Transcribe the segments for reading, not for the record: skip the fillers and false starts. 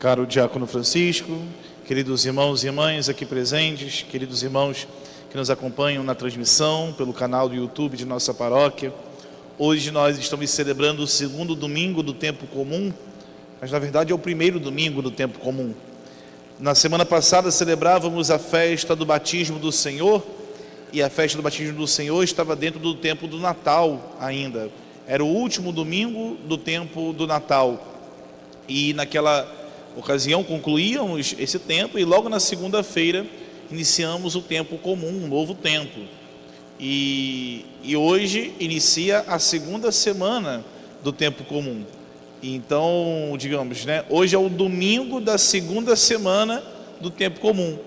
Caro Diácono Francisco, queridos irmãos e irmãs aqui presentes, queridos irmãos que nos acompanham na transmissão pelo canal do YouTube de nossa paróquia. Hoje nós estamos celebrando o segundo domingo do tempo comum, mas na verdade é o primeiro domingo do tempo comum. Na semana passada celebrávamos a festa do batismo do Senhor, e a festa do batismo do Senhor estava dentro do tempo do Natal ainda. Era o último domingo do tempo do Natal. E naquela ocasião concluíamos esse tempo e logo na segunda-feira iniciamos o tempo comum, um novo tempo. E hoje inicia a segunda semana do tempo comum. Então, digamos, hoje é o domingo da segunda semana do tempo comum,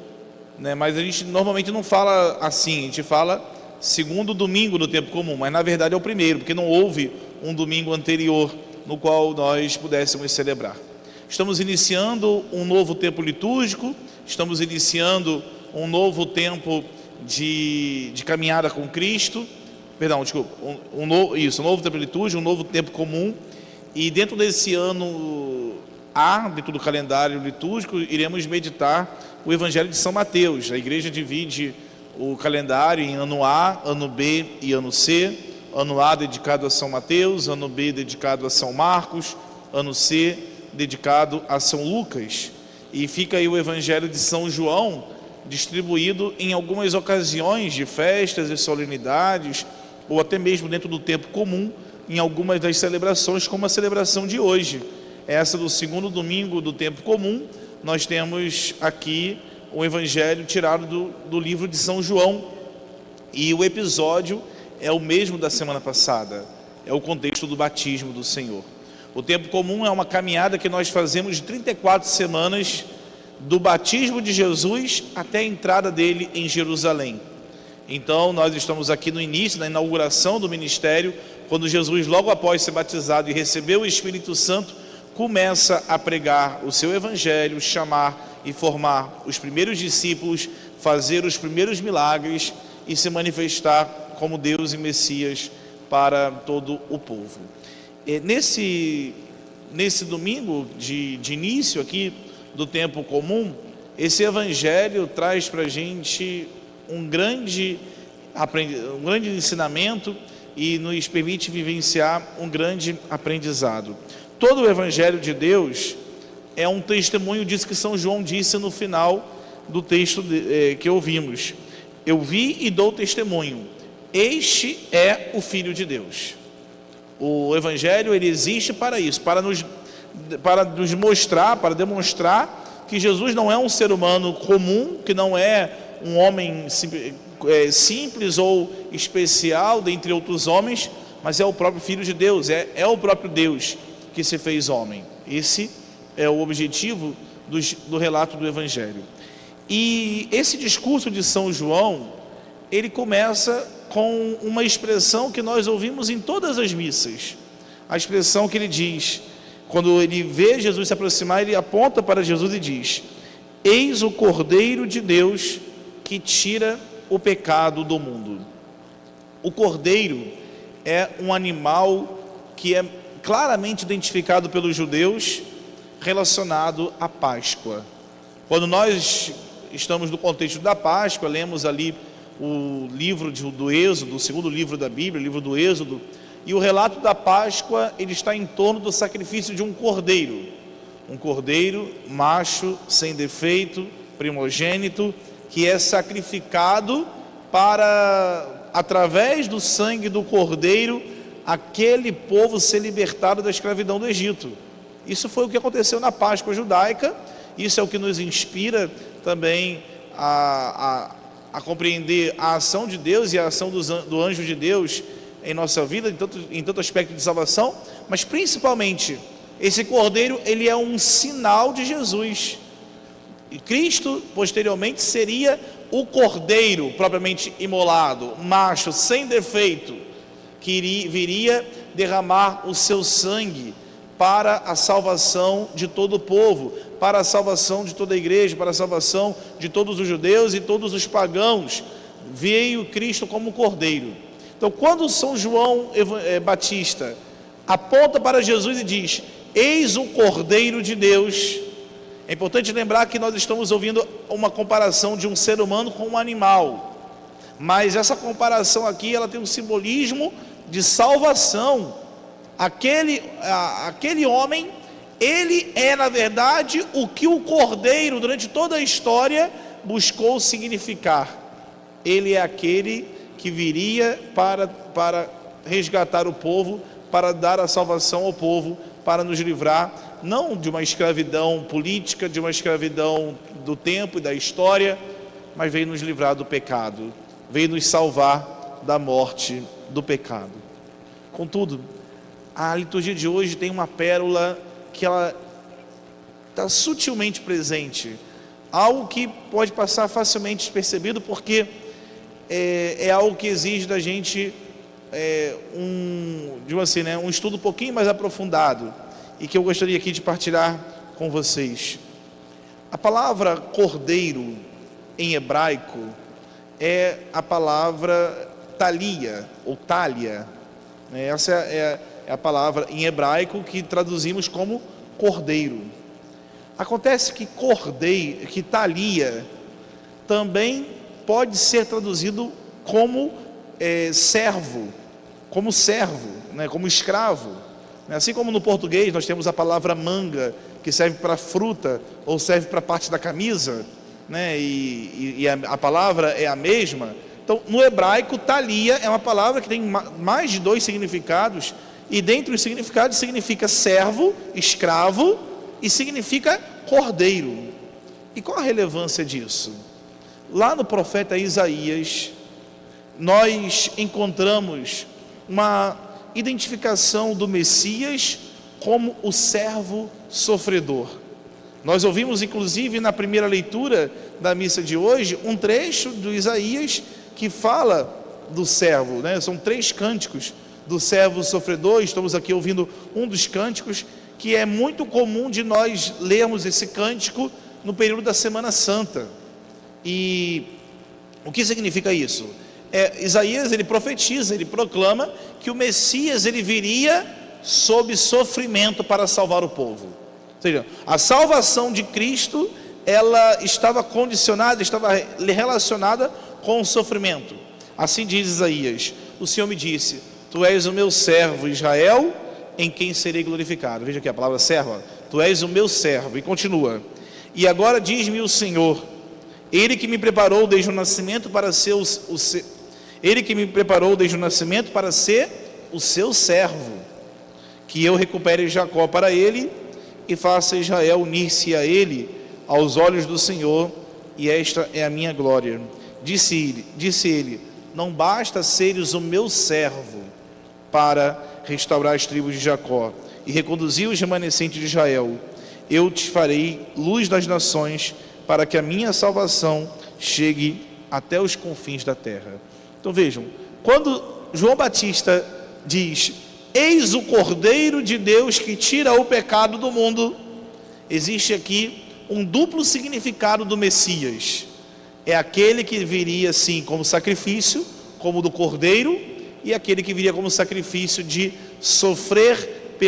mas a gente normalmente não fala assim, a gente fala segundo domingo do tempo comum, mas na verdade é o primeiro, porque não houve um domingo anterior no qual nós pudéssemos celebrar. Estamos iniciando um novo tempo litúrgico, estamos iniciando um novo tempo de caminhada com Cristo, um novo tempo litúrgico, um novo tempo comum. E dentro desse ano dentro do calendário litúrgico, iremos meditar o Evangelho de São Mateus. A igreja divide o calendário em ano A, ano B e ano C. Ano A dedicado a São Mateus, ano B dedicado a São Marcos, ano C dedicado a São Lucas. E fica aí o Evangelho de São João distribuído em algumas ocasiões de festas e solenidades, ou até mesmo dentro do tempo comum, em algumas das celebrações, como a celebração de hoje, essa do segundo domingo do tempo comum. Nós temos aqui o Evangelho tirado do livro de São João, e o episódio é o mesmo da semana passada, é o contexto do batismo do Senhor. O tempo comum é uma caminhada que nós fazemos de 34 semanas, do batismo de Jesus até a entrada dele em Jerusalém. Então nós estamos aqui no início, na inauguração do ministério, quando Jesus, logo após ser batizado e receber o Espírito Santo, começa a pregar o seu Evangelho, chamar e formar os primeiros discípulos, fazer os primeiros milagres e se manifestar como Deus e Messias para todo o povo. Nesse domingo de início aqui do tempo comum, esse Evangelho traz para a gente um grande ensinamento e nos permite vivenciar um grande aprendizado. Todo o Evangelho de Deus é um testemunho disso que São João disse no final do texto que ouvimos. Eu vi e dou testemunho, este é o Filho de Deus. O Evangelho, ele existe para isso, para nos mostrar, para demonstrar que Jesus não é um ser humano comum, que não é um homem simples ou especial dentre outros homens, mas é o próprio Filho de Deus, é o próprio Deus que se fez homem. Esse é o objetivo do relato do Evangelho. E esse discurso de São João, ele começa com uma expressão que nós ouvimos em todas as missas. A expressão que ele diz, quando ele vê Jesus se aproximar, ele aponta para Jesus e diz: eis o Cordeiro de Deus que tira o pecado do mundo. O cordeiro é um animal que é claramente identificado pelos judeus, relacionado à Páscoa. Quando nós estamos no contexto da Páscoa, lemos ali o livro do Êxodo, o segundo livro da Bíblia, o livro do Êxodo, e o relato da Páscoa, ele está em torno do sacrifício de um cordeiro macho, sem defeito, primogênito, que é sacrificado para, através do sangue do cordeiro, aquele povo ser libertado da escravidão do Egito. Isso foi o que aconteceu na Páscoa judaica. Isso é o que nos inspira também a compreender a ação de Deus e a ação do anjo de Deus em nossa vida, em tanto aspecto de salvação, mas principalmente esse cordeiro, ele é um sinal de Jesus. E Cristo posteriormente seria o cordeiro propriamente imolado, macho, sem defeito, que viria derramar o seu sangue para a salvação de todo o povo, para a salvação de toda a igreja, para a salvação de todos os judeus e todos os pagãos. Veio Cristo como cordeiro. Então, quando São João Batista aponta para Jesus e diz: eis o Cordeiro de Deus, É importante lembrar que nós estamos ouvindo uma comparação de um ser humano com um animal, mas essa comparação aqui, ela tem um simbolismo de salvação. Aquele homem, ele é na verdade o que o Cordeiro durante toda a história buscou significar. Ele é aquele que viria para resgatar o povo, para dar a salvação ao povo, para nos livrar não de uma escravidão política, de uma escravidão do tempo e da história, mas veio nos livrar do pecado, veio nos salvar da morte do pecado. Contudo, a liturgia de hoje tem uma pérola que ela está sutilmente presente, algo que pode passar facilmente despercebido, porque é algo que exige da gente um estudo um pouquinho mais aprofundado, e que eu gostaria aqui de partilhar com vocês. A palavra cordeiro em hebraico é a palavra talia ou talia. Essa é a palavra em hebraico que traduzimos como cordeiro. Acontece que cordeiro, que talia, também pode ser traduzido como servo, como escravo. Assim como no português nós temos a palavra manga, que serve para fruta ou serve para parte da camisa, e a palavra é a mesma. Então, no hebraico, talia é uma palavra que tem mais de 2 significados, e dentre os significados significa servo, escravo, e significa cordeiro. E qual a relevância disso? Lá no profeta Isaías, nós encontramos uma identificação do Messias como o servo sofredor. Nós ouvimos inclusive na primeira leitura da missa de hoje um trecho do Isaías que fala do servo, São 3 cânticos do servo sofredor. Estamos aqui ouvindo um dos cânticos, que é muito comum de nós lermos esse cântico no período da Semana Santa. E o que significa isso? Isaías, ele profetiza, ele proclama que o Messias, ele viria sob sofrimento para salvar o povo. Ou seja, a salvação de Cristo, ela estava condicionada, estava relacionada com o sofrimento. Assim diz Isaías: o Senhor me disse, tu és o meu servo Israel, em quem serei glorificado. Veja aqui a palavra servo, tu és o meu servo. E continua: e agora diz-me o Senhor, ele que me preparou desde o nascimento para ser Ele que me preparou desde o nascimento para ser o seu servo, que eu recupere Jacó para ele e faça Israel unir-se a ele aos olhos do Senhor, e esta é a minha glória. Disse ele, não basta seres o meu servo para restaurar as tribos de Jacó e reconduzir os remanescentes de Israel. Eu te farei luz das nações, para que a minha salvação chegue até os confins da terra. Então vejam, quando João Batista diz, eis o Cordeiro de Deus que tira o pecado do mundo, existe aqui um duplo significado do Messias. É aquele que viria sim como sacrifício, como do Cordeiro, e aquele que viria como sacrifício de sofrer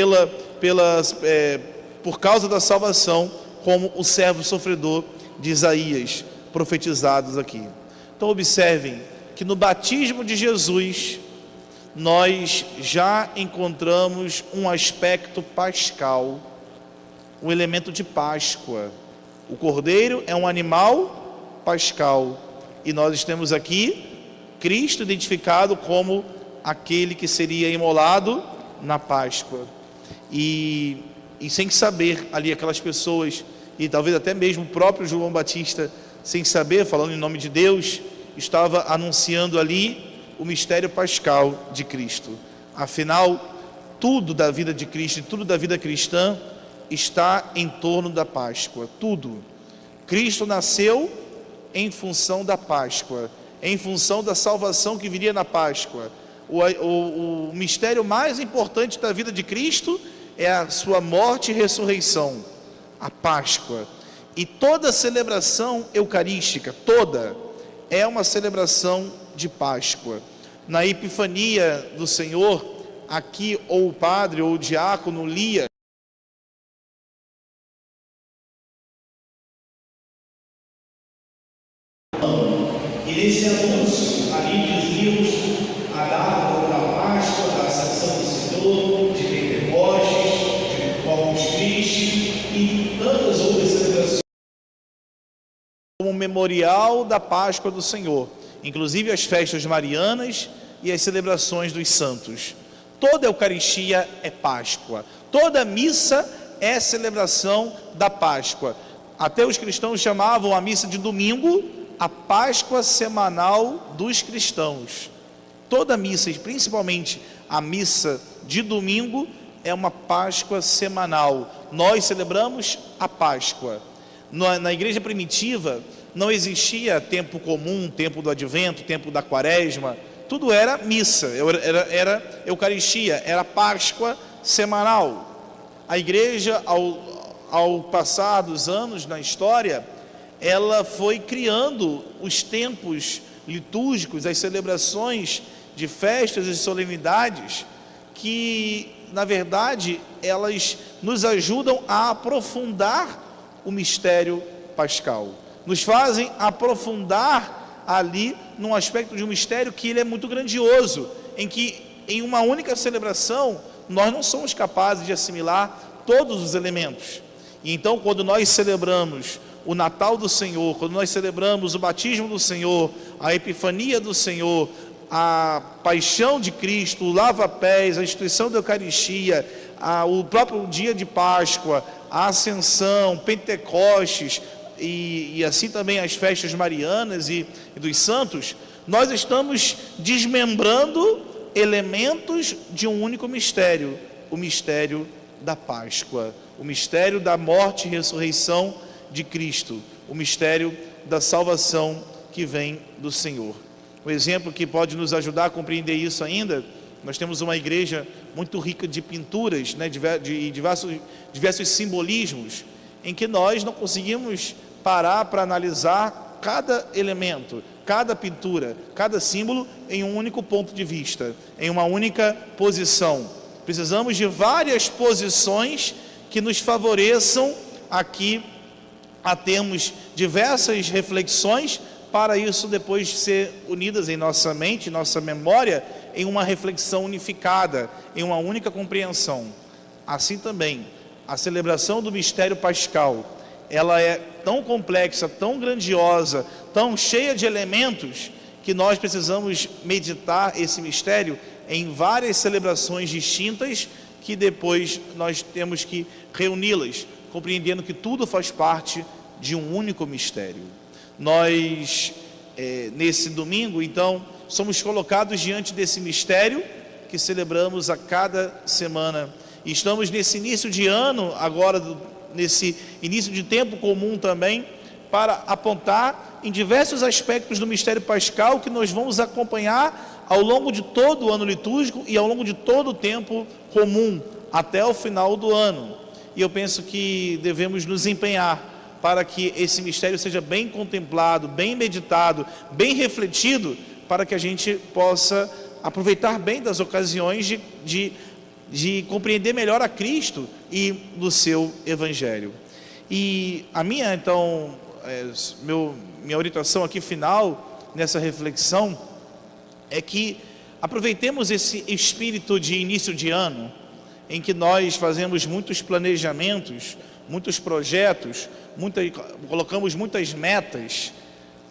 por causa da salvação, como o servo sofredor de Isaías, profetizados aqui. Então observem que no batismo de Jesus, nós já encontramos um aspecto pascal, um elemento de Páscoa. O Cordeiro é um animal pascal, e nós temos aqui Cristo identificado como aquele que seria imolado na Páscoa. E sem saber ali aquelas pessoas, e talvez até mesmo o próprio João Batista, sem saber, falando em nome de Deus, estava anunciando ali o mistério pascal de Cristo. Afinal, tudo da vida de Cristo e tudo da vida cristã está em torno da Páscoa. Tudo. Cristo nasceu em função da Páscoa, em função da salvação que viria na Páscoa. O mistério mais importante da vida de Cristo é a sua morte e ressurreição, a Páscoa. E toda celebração eucarística, toda, é uma celebração de Páscoa. Na Epifania do Senhor, aqui ou o padre ou o diácono lia memorial da Páscoa do Senhor, inclusive as festas marianas e as celebrações dos santos. Toda Eucaristia é Páscoa, toda missa é celebração da Páscoa. Até os cristãos chamavam a missa de domingo a Páscoa semanal dos cristãos. Toda missa, e principalmente a missa de domingo, é uma Páscoa semanal. Nós celebramos a Páscoa. Na igreja primitiva não existia tempo comum, tempo do advento, tempo da quaresma. Tudo era missa, era Eucaristia, era Páscoa semanal. A igreja, ao passar dos anos na história, ela foi criando os tempos litúrgicos, as celebrações de festas e solenidades, que, na verdade, elas nos ajudam a aprofundar o mistério pascal. Nos fazem aprofundar ali num aspecto de um mistério que ele é muito grandioso, em que em uma única celebração nós não somos capazes de assimilar todos os elementos. E então, quando nós celebramos o Natal do Senhor, quando nós celebramos o batismo do Senhor, a Epifania do Senhor, a paixão de Cristo, o lava-pés, a instituição da Eucaristia, o próprio dia de Páscoa, a Ascensão, Pentecostes e assim também as festas marianas e dos santos, nós estamos desmembrando elementos de um único mistério, o mistério da Páscoa, o mistério da morte e ressurreição de Cristo, o mistério da salvação que vem do Senhor. Um exemplo que pode nos ajudar a compreender isso ainda, nós temos uma igreja muito rica de pinturas, né, de diversos simbolismos, em que nós não conseguimos parar para analisar cada elemento, cada pintura, cada símbolo em um único ponto de vista, em uma única posição. Precisamos de várias posições que nos favoreçam aqui a termos diversas reflexões, para isso depois ser unidas em nossa mente, nossa memória, em uma reflexão unificada, em uma única compreensão. Assim também, a celebração do mistério pascal, ela é tão complexa, tão grandiosa, tão cheia de elementos, que nós precisamos meditar esse mistério em várias celebrações distintas, que depois nós temos que reuni-las, compreendendo que tudo faz parte de um único mistério. Nós, nesse domingo, então, somos colocados diante desse mistério que celebramos a cada semana. E estamos nesse início de ano, agora, nesse início de tempo comum também, para apontar em diversos aspectos do mistério pascal que nós vamos acompanhar ao longo de todo o ano litúrgico e ao longo de todo o tempo comum, até o final do ano. E eu penso que devemos nos empenhar para que esse mistério seja bem contemplado, bem meditado, bem refletido, para que a gente possa aproveitar bem das ocasiões de compreender melhor a Cristo e do seu Evangelho. E a minha, então, minha orientação aqui final, nessa reflexão, é que aproveitemos esse espírito de início de ano, em que nós fazemos muitos planejamentos, muitos projetos, colocamos muitas metas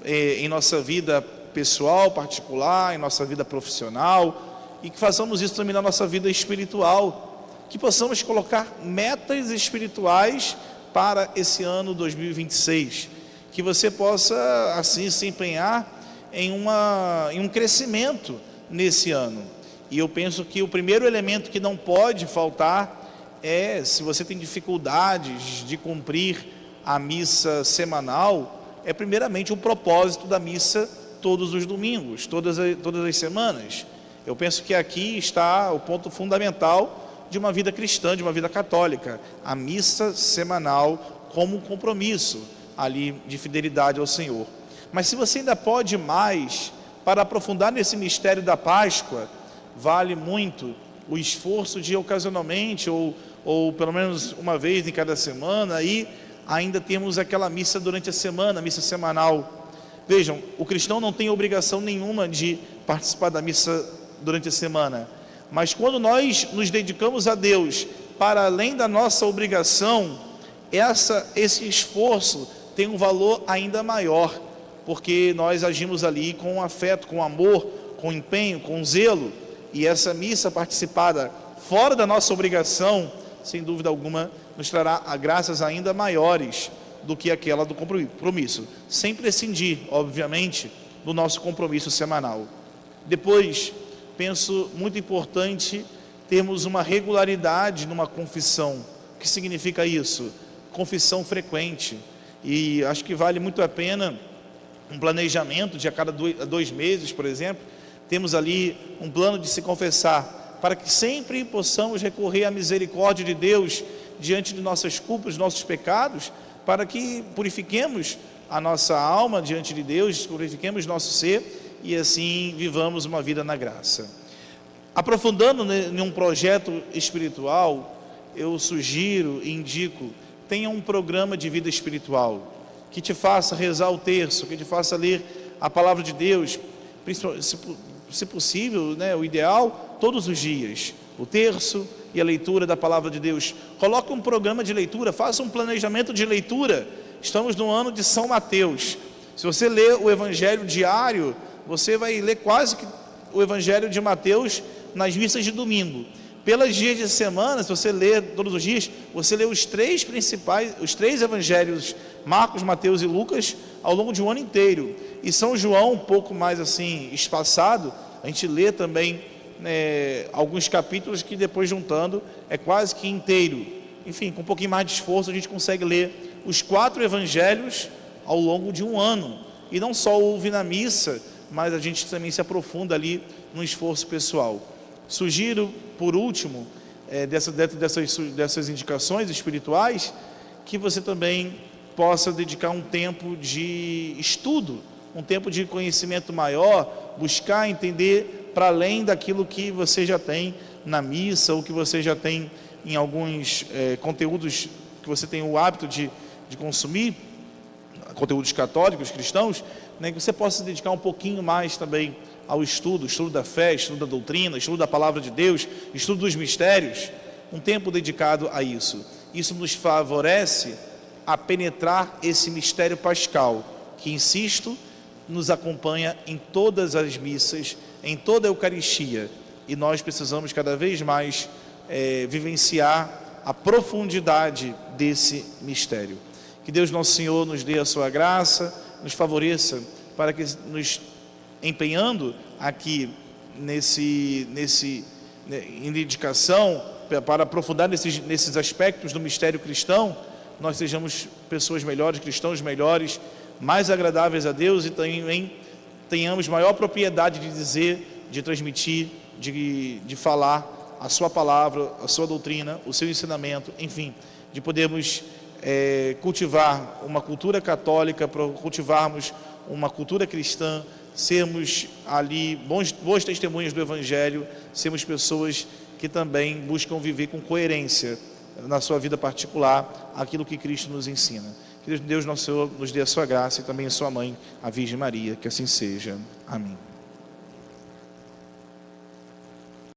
em nossa vida pessoal, particular, em nossa vida profissional, e que façamos isso também na nossa vida espiritual, que possamos colocar metas espirituais para esse ano 2026, que você possa assim se empenhar em um crescimento nesse ano. E eu penso que o primeiro elemento que não pode faltar é, se você tem dificuldades de cumprir a missa semanal, é primeiramente o propósito da missa todos os domingos, todas as semanas. Eu penso que aqui está o ponto fundamental de uma vida cristã, de uma vida católica, a missa semanal como um compromisso ali de fidelidade ao Senhor. Mas se você ainda pode mais, para aprofundar nesse mistério da Páscoa, vale muito o esforço de ocasionalmente, ou pelo menos uma vez em cada semana, e ainda temos aquela missa durante a semana, a missa semanal. Vejam, o cristão não tem obrigação nenhuma de participar da missa durante a semana, mas quando nós nos dedicamos a Deus para além da nossa obrigação, esse esforço tem um valor ainda maior, porque nós agimos ali com afeto, com amor, com empenho, com zelo, e essa missa participada fora da nossa obrigação, sem dúvida alguma, nos trará graças ainda maiores do que aquela do compromisso, sem prescindir, obviamente, do nosso compromisso semanal. Depois, penso muito importante termos uma regularidade numa confissão. O que significa isso? Confissão frequente. E acho que vale muito a pena um planejamento de a cada 2 meses, por exemplo, temos ali um plano de se confessar, para que sempre possamos recorrer à misericórdia de Deus diante de nossas culpas, nossos pecados, para que purifiquemos a nossa alma diante de Deus, purifiquemos nosso ser e assim vivamos uma vida na graça. Aprofundando em um projeto espiritual, eu sugiro e indico, tenha um programa de vida espiritual, que te faça rezar o terço, que te faça ler a palavra de Deus, se possível, o ideal, todos os dias, o terço e a leitura da palavra de Deus. Coloque um programa de leitura, faça um planejamento de leitura. Estamos no ano de São Mateus. Se você ler o Evangelho diário, você vai ler quase que o Evangelho de Mateus nas missas de domingo. Pelos dias de semana, se você ler todos os dias, você lê os 3 evangelhos, Marcos, Mateus e Lucas, ao longo de um ano inteiro. E São João, um pouco mais assim, espaçado, a gente lê também alguns capítulos que depois juntando, é quase que inteiro. Enfim, com um pouquinho mais de esforço, a gente consegue ler os 4 evangelhos ao longo de um ano. E não só ouvir na missa, mas a gente também se aprofunda ali no esforço pessoal. Sugiro, por último, dessas indicações espirituais, que você também possa dedicar um tempo de estudo, um tempo de conhecimento maior, buscar entender para além daquilo que você já tem na missa, ou que você já tem em alguns conteúdos que você tem o hábito de consumir, conteúdos católicos, cristãos, que você possa se dedicar um pouquinho mais também ao estudo da fé, estudo da doutrina, estudo da palavra de Deus, estudo dos mistérios, um tempo dedicado a isso. Isso nos favorece a penetrar esse mistério pascal, que, insisto, nos acompanha em todas as missas, em toda a Eucaristia, e nós precisamos cada vez mais vivenciar a profundidade desse mistério. Que Deus nosso Senhor nos dê a sua graça, nos favoreça, para que nos empenhando aqui em dedicação, para aprofundar nesses aspectos do mistério cristão, nós sejamos pessoas melhores, cristãos melhores, mais agradáveis a Deus, e também tenhamos maior propriedade de dizer, de transmitir, de falar a sua palavra, a sua doutrina, o seu ensinamento, enfim, de podermos cultivar uma cultura católica, cultivarmos uma cultura cristã, sermos ali boas testemunhas do Evangelho, sermos pessoas que também buscam viver com coerência na sua vida particular aquilo que Cristo nos ensina. Que Deus nosso Senhor nos dê a sua graça, e também a sua mãe, a Virgem Maria, que assim seja. Amém.